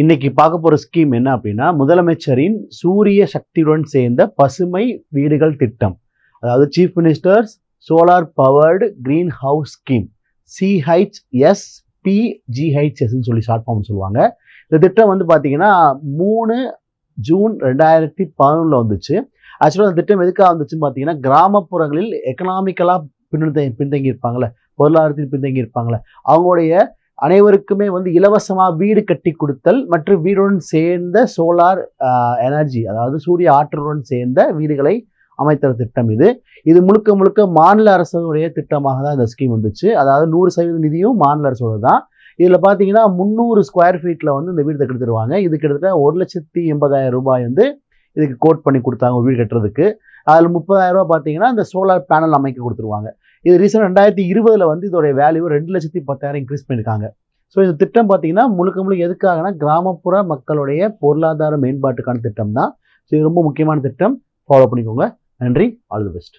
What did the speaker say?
இன்னைக்கு பார்க்க போற ஸ்கீம் என்ன அப்படின்னா, முதலமைச்சரின் சூரிய சக்தியுடன் சேர்ந்த பசுமை வீடுகள் திட்டம். அதாவது chief ministers solar powered green house scheme, CHSPGHS சொல்லி ஷார்ட் ஃபார்ம் சொல்லுவாங்க. இந்த திட்டம் வந்து பார்த்தீங்கன்னா 3 ஜூன் 2011 வந்துச்சு. ஆக்சுவலாக இந்த திட்டம் எதுக்காக வந்துச்சுன்னு பார்த்தீங்கன்னா, கிராமப்புறங்களில் எக்கனாமிக்கலாக பின்தங்கி இருப்பாங்களே, பொருளாதாரத்தில் பின்தங்கி இருப்பாங்களே, அவங்களுடைய அனைவருக்குமே வந்து இலவசமா வீடு கட்டி கொடுத்தல் மற்றும் வீடுடன் சேர்ந்த சோலார் எனர்ஜி, அதாவது சூரிய ஆற்றலுடன் சேர்ந்த வீடுகளை அமைத்தற திட்டம் இது. இது முழுக்க முழுக்க மாநில அரசுடைய திட்டமாக தான் இந்த ஸ்கீம் வந்துச்சு. அதாவது 100% நிதியும் மாநில அரசோட தான். இதுல பாத்தீங்கன்னா 300 ஸ்கொயர் ஃபீட்ல வந்து இந்த வீடு கட்டித்தருவாங்க. இது கிட்டத்தட்ட 1,80,000 ரூபாய் வந்து இதுக்கு கோட் பண்ணி கொடுத்தாங்க வீடு கட்டுறதுக்கு. அதுல 30,000 ரூபாய் பாத்தீங்கன்னா இந்த சோலார் பேனல் அமைக்க கொடுத்துருவாங்க. இது ரீசெண்ட் 2020 வந்து இதோடைய வேல்யூ 2,10,000 இன்க்ரீஸ் பண்ணியிருக்காங்க. ஸோ இந்த திட்டம் பார்த்தீங்கன்னா முழுக்க எதுக்காகனா கிராமப்புற மக்களுடைய பொருளாதார மேம்பாட்டுக்கான திட்டம் தான். ஸோ இது ரொம்ப முக்கியமான திட்டம். ஃபாலோ பண்ணிக்கோங்க. நன்றி. All the best.